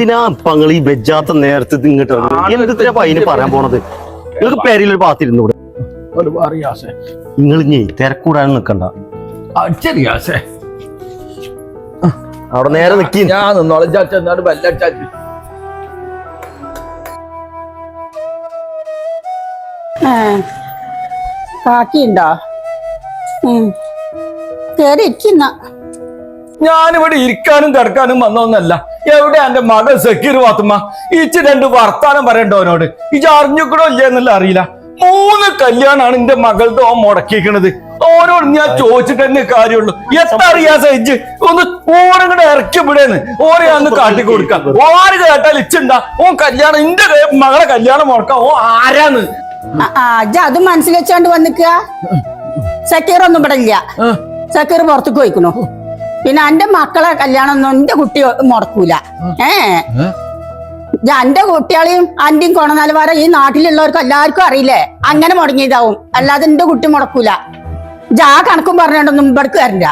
എന്തിനാ പങ്ങൾ ഈ വെജാത്ത നേരത്തെ ഇങ്ങോട്ട് എന്തിനാ അതിന് പറയാൻ പോണത്? നിങ്ങൾക്ക് പേരിലൊരു പാത്തിരുന്നൂടെ? നിങ്ങൾ ഇനി തിരക്കൂടാൻ നിക്കണ്ട. അവിടെ നേരെ നിക്കി. ഞാൻ നിന്നോളാം. ബെല്ലടിച്ചാ ബാക്കിയുണ്ടോ? കേറി ഇരിക്കുന്ന. ഞാനിവിടെ ഇരിക്കാനും കിടക്കാനും വന്നൊന്നല്ല. എവിടെ എന്റെ മകൾ സക്കീർ ഫാത്തുമ്മ? ഇച്ച് രണ്ട് വർത്താനം പറയണ്ടോ അവനോട്? ഇജ് അറിഞ്ഞിക്കണോ ഇല്ല എന്നുള്ള അറിയില്ല. 3 കല്യാണാണ് എന്റെ മകളുടെ ഓൻ മുടക്കിക്കണത്. ഓരോട് ഞാൻ ചോദിച്ചിട്ട് തന്നെ കാര്യമുള്ളൂ. എത്ര അറിയാ സഹിച്ച് ഒന്ന് ഓരങ്ങടെ ഇറക്കി വിടേന്ന് ഓരോ അന്ന് കാട്ടിക്കൊടുക്കാം. ഓര് കേട്ടാൽ ഇച്ചുണ്ടാ ഓൻ കല്യാണം എന്റെ മകളെ കല്യാണം മുടക്കാം. ഓ ആരാന്ന് അത് മനസ്സിൽ വെച്ചോണ്ട് വന്നിക്ക. സക്കീർ ഒന്നും ഇവിടെ ഇല്ല. സക്കീർ പുറത്തേക്ക് പോയിക്കണു. പിന്നെ എന്റെ മക്കളെ കല്യാണം ഒന്നും എന്റെ കുട്ടി മുടക്കൂല. എന്റെ കുട്ടികളെയും അന്റെയും കൊണനാലുമാരെ ഈ നാട്ടിലുള്ളവർക്ക് എല്ലാവർക്കും അറിയില്ലേ അങ്ങനെ മുടങ്ങിയതാവും. അല്ലാതെ എന്റെ കുട്ടി മുടക്കൂല. ആ കണക്കും പറഞ്ഞോണ്ടൊന്നും ഇവിടക്ക് വരണ്ട.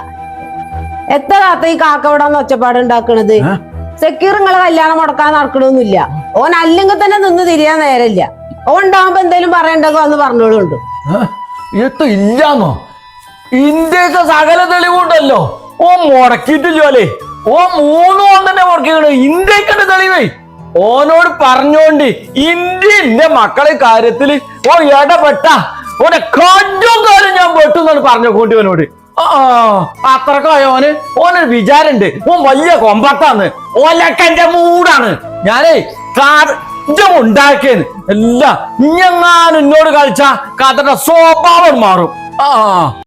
എത്ര കാത്ത ഈ കാക്കവിടാന്ന് ഒച്ചപ്പാടുണ്ടാക്കണത്? സക്കീർ നിങ്ങളെ കല്യാണം മുടക്കാൻ നടക്കണമൊന്നുമില്ല. ഓൻ അല്ലെങ്കിൽ തന്നെ നിന്ന് തിരിയാൻ നേരമില്ല. ഓൻ ഉണ്ടാവുമ്പോ എന്തേലും പറയണ്ടോ എന്ന് പറഞ്ഞോളുണ്ട്. ഇല്ലാന്നോ? ഇന്ത്യക്ക് സകല തെളിവുണ്ടല്ലോ. ഓ മുടക്കിയിട്ടില്ലേ? ഓ 3 ഓൻ തന്നെ മുടക്കിക്കണ. ഇന്ത്യക്കുണ്ട് തെളിവേ. ഓനോട് പറഞ്ഞോണ്ട് ഇന്ത്യന്റെ മക്കളെ കാര്യത്തില് ഓ ഇടപെട്ട ഓനെ കണ്ടും കാര്യം ഞാൻ പെട്ടെന്നാണ് പറഞ്ഞോണ്ട് ഇവനോട്. അത്രക്കായോന് ഓനൊരു വിചാരണ്ട് ഓൻ വലിയ കൊമ്പത്താന്ന്. ഓലക്കന്റെ മൂടാണ്. ഞാനേ ഉണ്ടാക്കിയെന്ന് അല്ല ഇഞ്ഞെങ്ങാനും എന്നോട് കളിച്ച കഥയുടെ സ്വഭാവം മാറും.